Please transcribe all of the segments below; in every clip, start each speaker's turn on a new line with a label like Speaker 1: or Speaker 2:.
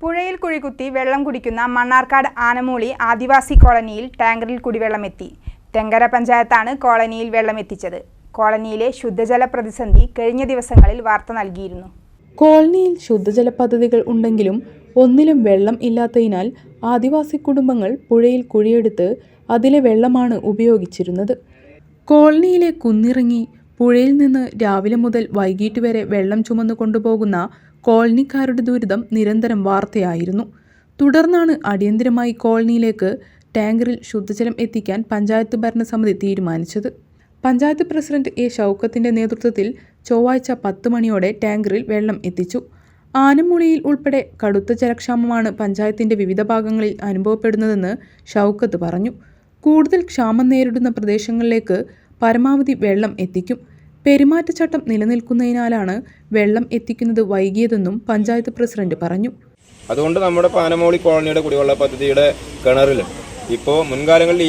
Speaker 1: പുഴയിൽ കുഴികുത്തി വെള്ളം കുടിക്കുന്ന മണ്ണാർക്കാട് ആനമൂളി ആദിവാസി കോളനിയിൽ ടാങ്കറിൽ കുടിവെള്ളമെത്തി. തെങ്കര പഞ്ചായത്താണ് കോളനിയിൽ വെള്ളമെത്തിച്ചത്. കോളനിയിലെ ശുദ്ധജല പ്രതിസന്ധി കഴിഞ്ഞ ദിവസങ്ങളിൽ വാർത്ത നൽകിയിരുന്നു.
Speaker 2: കോളനിയിൽ ശുദ്ധജല പദ്ധതികൾ ഉണ്ടെങ്കിലും ഒന്നിലും വെള്ളം ഇല്ലാത്തതിനാൽ ആദിവാസി കുടുംബങ്ങൾ പുഴയിൽ കുഴിയെടുത്ത് അതിലെ വെള്ളമാണ് ഉപയോഗിച്ചിരുന്നത്. കോളനിയിലെ കുന്നിറങ്ങി പുഴയിൽ നിന്ന് രാവിലെ മുതൽ വൈകിട്ട് വരെ വെള്ളം ചുമന്നു കൊണ്ടുപോകുന്ന കോളനിക്കാരുടെ ദുരിതം നിരന്തരം വാർത്തയായിരുന്നു. തുടർന്നാണ് അടിയന്തരമായി കോളനിയിലേക്ക് ടാങ്കറിൽ ശുദ്ധജലം എത്തിക്കാൻ പഞ്ചായത്ത് ഭരണസമിതി തീരുമാനിച്ചത്. പഞ്ചായത്ത് പ്രസിഡന്റ് എ ഷൗക്കത്തിന്റെ നേതൃത്വത്തിൽ ചൊവ്വാഴ്ച 10 മണിയോടെ ടാങ്കറിൽ വെള്ളം എത്തിച്ചു. ആനമൂളിയിൽ ഉൾപ്പെടെ കടുത്ത ജലക്ഷാമമാണ് പഞ്ചായത്തിന്റെ വിവിധ ഭാഗങ്ങളിൽ അനുഭവപ്പെടുന്നതെന്ന് ഷൗക്കത്ത് പറഞ്ഞു. കൂടുതൽ ക്ഷാമം നേരിടുന്ന പ്രദേശങ്ങളിലേക്ക് പരമാവധി വെള്ളം എത്തിക്കും. പെരുമാറ്റച്ചട്ടം നിലനിൽക്കുന്നതിനാലാണ് വെള്ളം എത്തിക്കുന്നത് വൈകിയതെന്നും പഞ്ചായത്ത് പ്രസിഡന്റ് പറഞ്ഞു.
Speaker 3: അതുകൊണ്ട് നമ്മുടെ ആനമൂളി കോളനിയുടെ കുടിവെള്ള പദ്ധതിയുടെ കിണറിൽ ഇപ്പോൾ മുൻകാലങ്ങളിൽ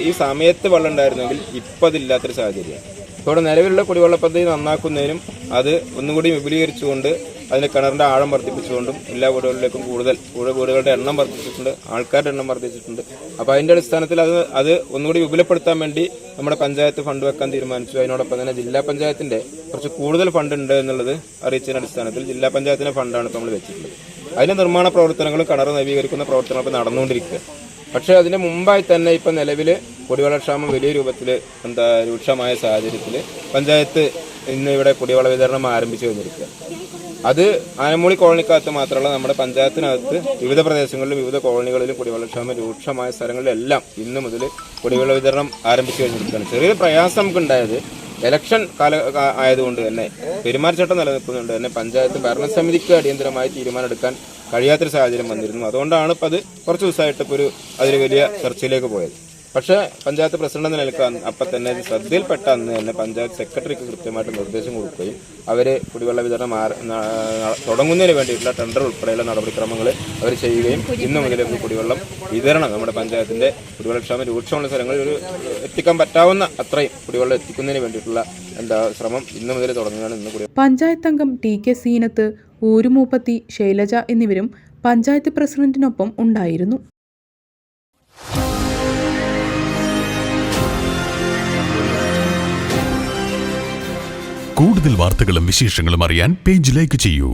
Speaker 3: ഈ സമയത്ത് വെള്ളം ഉണ്ടായിരുന്നെങ്കിൽ ഇപ്പോൾ അതില്ലാത്തൊരു സാഹചര്യമാണ്. ഇവിടെ നിലവിലുള്ള കുടിവെള്ള പദ്ധതി നന്നാക്കുന്നതിനും അത് ഒന്നുകൂടി വിപുലീകരിച്ചുകൊണ്ട് അതിന്റെ കിണറിന്റെ ആഴം വർദ്ധിപ്പിച്ചുകൊണ്ടും എല്ലാ വീടുകളിലേക്കും കൂടുതൽ വീടുകളുടെ എണ്ണം വർദ്ധിച്ചിട്ടുണ്ട്, ആൾക്കാരുടെ എണ്ണം വർദ്ധിച്ചിട്ടുണ്ട്. അപ്പോൾ അതിന്റെ അടിസ്ഥാനത്തിൽ അത് ഒന്നുകൂടി വിപുലപ്പെടുത്താൻ വേണ്ടി നമ്മുടെ പഞ്ചായത്ത് ഫണ്ട് വെക്കാൻ തീരുമാനിച്ചു. അതിനോടൊപ്പം തന്നെ ജില്ലാ പഞ്ചായത്തിന്റെ കുറച്ച് കൂടുതൽ ഫണ്ട് ഉണ്ട് എന്നുള്ളത് അറിയിച്ചതിന്റെ അടിസ്ഥാനത്തിൽ ജില്ലാ പഞ്ചായത്തിന്റെ ഫണ്ടാണ് ഇപ്പോൾ നമ്മൾ വെച്ചിട്ടുള്ളത്. അതിന്റെ നിർമ്മാണ പ്രവർത്തനങ്ങളും കിണർ നവീകരിക്കുന്ന പ്രവർത്തനങ്ങളും നടന്നുകൊണ്ടിരിക്കുക. പക്ഷേ അതിന് മുമ്പായി തന്നെ ഇപ്പം നിലവിൽ കുടിവെള്ളക്ഷാമം വലിയ രൂപത്തിൽ രൂക്ഷമായ സാഹചര്യത്തിൽ പഞ്ചായത്ത് ഇന്ന് ഇവിടെ കുടിവെള്ള വിതരണം ആരംഭിച്ചു കഴിഞ്ഞിരിക്കുക. അത് ആനമൂളി കോളനിക്കകത്ത് മാത്രമല്ല, നമ്മുടെ പഞ്ചായത്തിനകത്ത് വിവിധ പ്രദേശങ്ങളിലും വിവിധ കോളനികളിലും കുടിവെള്ളക്ഷാമം രൂക്ഷമായ സ്ഥലങ്ങളിലെല്ലാം ഇന്ന് മുതൽ കുടിവെള്ള വിതരണം ആരംഭിച്ചു കഴിഞ്ഞിരിക്കുകയാണ്. ചെറിയൊരു പ്രയാസം നമുക്കുണ്ടായത് ഇലക്ഷൻ ആയതുകൊണ്ട് തന്നെ പെരുമാറ്റച്ചട്ടം നിലനിൽക്കുന്നുണ്ട് തന്നെ പഞ്ചായത്ത് ഭരണസമിതിക്ക് അടിയന്തരമായി തീരുമാനമെടുക്കാൻ കഴിയാത്തൊരു സാഹചര്യം വന്നിരുന്നു. അതുകൊണ്ടാണ് ഇപ്പോൾ അത് കുറച്ച് ദിവസമായിട്ട് ഇപ്പോൾ അതിൽ വലിയ ചർച്ചയിലേക്ക് പോയത്. പക്ഷേ പഞ്ചായത്ത് പ്രസിഡന്റ് എന്ന നിലയ്ക്ക് അപ്പം തന്നെ ശ്രദ്ധയിൽപ്പെട്ട അന്ന് തന്നെ പഞ്ചായത്ത് സെക്രട്ടറിക്ക് കൃത്യമായിട്ട് നിർദ്ദേശം കൊടുക്കുകയും അവർ കുടിവെള്ള വിതരണം തുടങ്ങുന്നതിന് വേണ്ടിയിട്ടുള്ള ടെൻഡർ ഉൾപ്പെടെയുള്ള നടപടിക്രമങ്ങൾ അവർ ചെയ്യുകയും ഇന്നു മുതൽ കുടിവെള്ളം വിതരണം നമ്മുടെ പഞ്ചായത്തിന്റെ കുടിവെള്ളക്ഷാമം രൂക്ഷമുള്ള സ്ഥലങ്ങളിൽ എത്തിക്കാൻ പറ്റാവുന്ന അത്രയും കുടിവെള്ളം എത്തിക്കുന്നതിന് വേണ്ടിയിട്ടുള്ള ശ്രമം ഇന്നു മുതൽ തുടങ്ങുകയാണ്. ഇന്ന്
Speaker 2: പഞ്ചായത്ത് അംഗം TK സീനത്ത്, ഊരുമൂപ്പത്തി, ശൈലജ എന്നിവരും പഞ്ചായത്ത് പ്രസിഡന്റിനൊപ്പം ഉണ്ടായിരുന്നു.
Speaker 4: കൂടുതൽ വാർത്തകളും വിശേഷങ്ങളും അറിയാൻ പേജ് ലൈക്ക് ചെയ്യൂ.